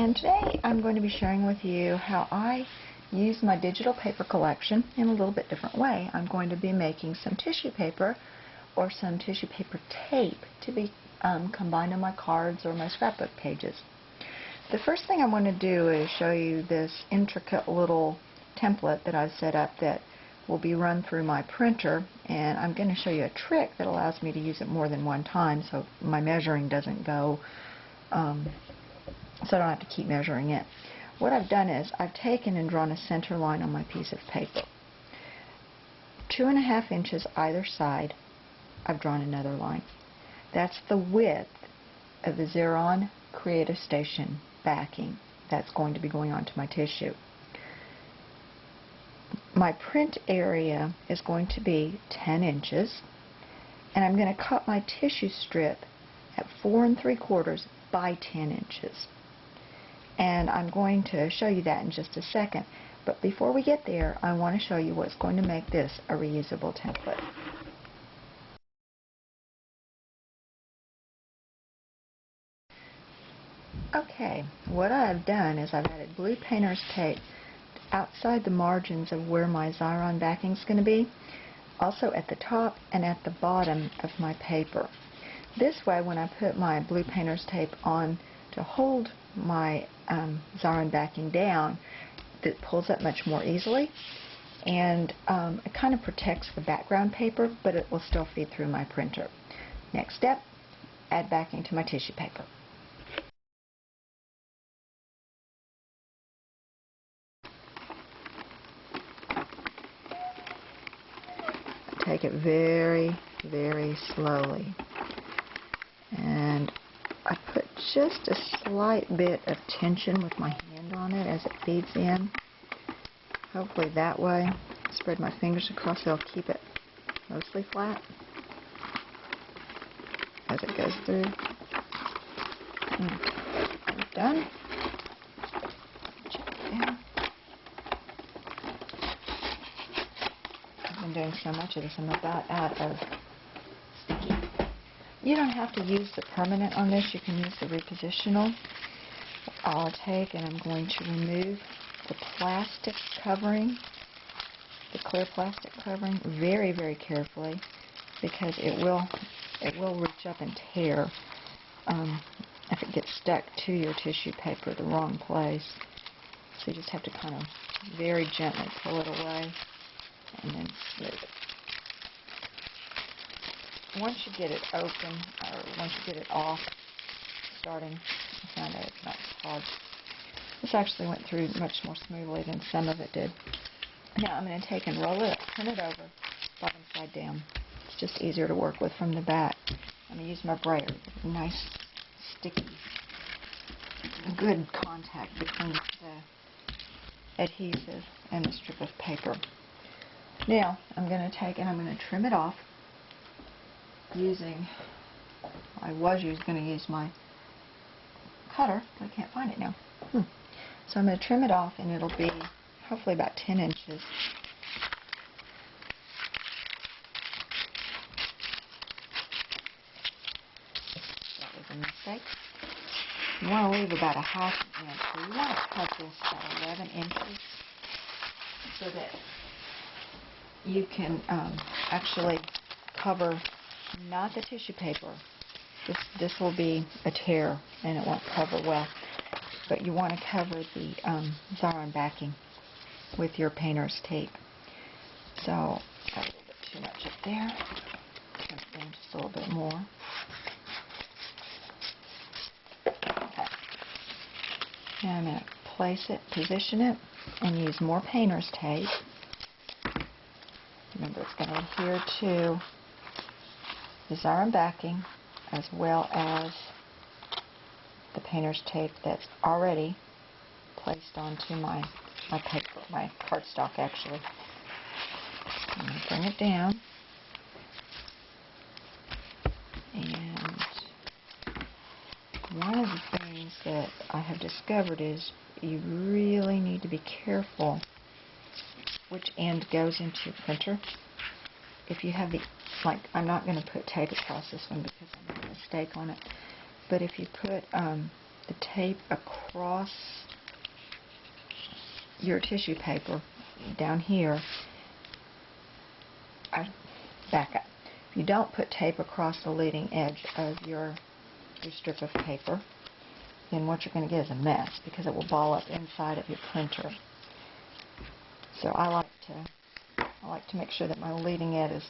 and today I'm going to be sharing with you how I use my digital paper collection in a little bit different way. I'm going to be making some tissue paper or some tissue paper tape to be combined on my cards or my scrapbook pages. The first thing I want to do is show you this intricate little template that I've set up that will be run through my printer, and I'm going to show you a trick that allows me to use it more than one time so my measuring doesn't go so I don't have to keep measuring it. What I've done is I've taken and drawn a center line on my piece of paper. 2.5 inches either side, I've drawn another line. That's the width of the Xyron Creative Station backing that's going to be going onto my tissue. My print area is going to be 10 inches, and I'm going to cut my tissue strip at 4 3/4 by 10 inches. And I'm going to show you that in just a second. But before we get there, I want to show you what's going to make this a reusable template. Okay, what I've done is I've added blue painter's tape outside the margins of where my Xyron backing is going to be, also at the top and at the bottom of my paper. This way, when I put my blue painter's tape on to hold my Xyron backing down, it pulls up much more easily, and it kind of protects the background paper, but it will still feed through my printer. Next step, add backing to my tissue paper. Take it very, very slowly, and I put just a slight bit of tension with my hand on it as it feeds in. Hopefully that way, spread my fingers across, they'll keep it mostly flat as it goes through. I'm done. Check it down. I've been doing so much of this, I'm about out of sticky. You don't have to use the permanent on this, you can use the repositional. I'll take and I'm going to remove the plastic covering, the clear plastic covering, very, very carefully, because it will reach up and tear if it gets stuck to your tissue paper the wrong place. So you just have to kind of very gently pull it away and then smooth it. Once you get it open, or once you get it off, starting, I found out it's not hard. This actually went through much more smoothly than some of it did. Now I'm going to take and roll it up, turn it over, bottom side down. It's just easier to work with from the back. I'm going to use my brayer. Nice, sticky, good contact between the adhesive and the strip of paper. Now I'm going to take and I'm going to trim it off using, I was going to use my cutter, but I can't find it now. So I'm going to trim it off, and it'll be hopefully about 10 inches. That was a mistake. You want to leave about a 1/2 inch, so you want to cut this about 11 inches so that you can actually cover not the tissue paper. This will be a tear and it won't cover well, but you want to cover the Xyron backing with your painter's tape. So got a little bit too much up there. Trim it down just a little bit more. Okay. Now I'm going to place it, position it, and use more painter's tape. Remember, it's going to adhere to the Xyron backing as well as the painter's tape that's already placed onto my paper, my cardstock actually. I'm going to bring it down, and one of the things that I have discovered is you really need to be careful which end goes into your printer. If you have the, like, I'm not going to put tape across this one because I made a mistake on it, but if you put the tape across your tissue paper down here, back up. If you don't put tape across the leading edge of your strip of paper, then what you're going to get is a mess because it will ball up inside of your printer. So I like to make sure that my leading edge,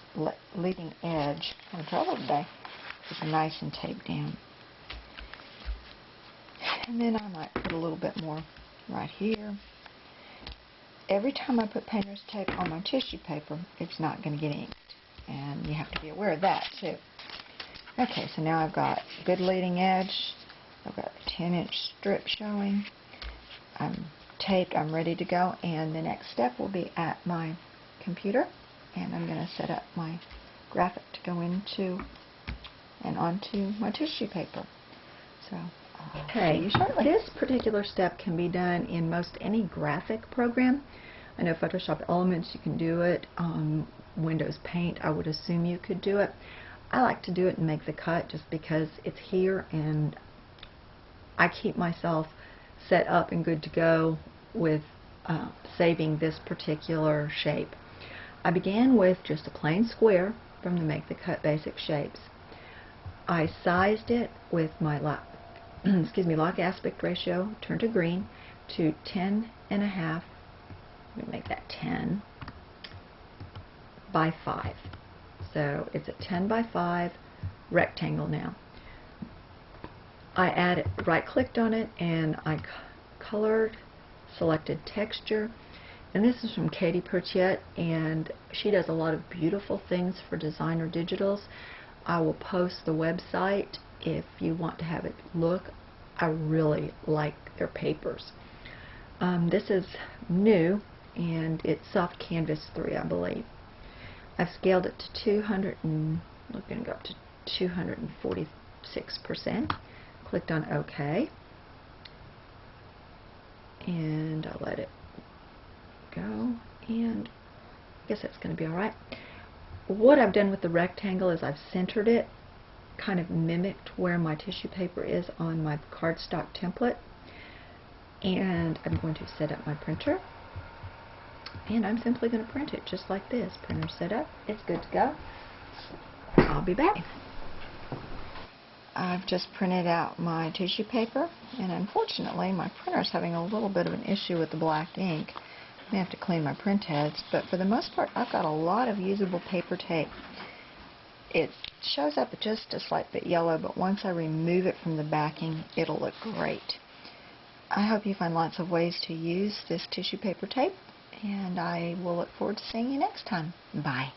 I'm in trouble today, is nice and taped down. And then I might put a little bit more right here. Every time I put painter's tape on my tissue paper, it's not going to get inked. And you have to be aware of that too. Okay, so now I've got good leading edge. I've got a 10-inch strip showing. I'm taped, I'm ready to go, and the next step will be at my computer, and I'm going to set up my graphic to go into and onto my tissue paper. So, okay, this particular step can be done in most any graphic program. I know Photoshop Elements, you can do it. Windows Paint, I would assume you could do it. I like to do it and make the cut just because it's here and I keep myself set up and good to go with saving this particular shape. I began with just a plain square from the Make the Cut Basic Shapes. I sized it with my lock aspect ratio, turned to green, to 10.5. Let me make that 10 by 5. So it's a 10 by 5 rectangle now. I right-clicked on it and I colored, selected texture, and this is from Katie Pertiet, and she does a lot of beautiful things for designer digitals. I will post the website if you want to have it look. I really like their papers. This is new and it's soft canvas 3, I believe. I've scaled it to 200 and we're going to go up to 246%. Clicked on OK, and I'll let it go, and I guess that's going to be alright. What I've done with the rectangle is I've centered it, kind of mimicked where my tissue paper is on my cardstock template, and I'm going to set up my printer, and I'm simply going to print it just like this. Printer set up, it's good to go. I'll be back. I've just printed out my tissue paper, and unfortunately my printer is having a little bit of an issue with the black ink. I may have to clean my print heads, but for the most part I've got a lot of usable paper tape. It shows up just a slight bit yellow, but once I remove it from the backing, it'll look great. I hope you find lots of ways to use this tissue paper tape, and I will look forward to seeing you next time. Bye.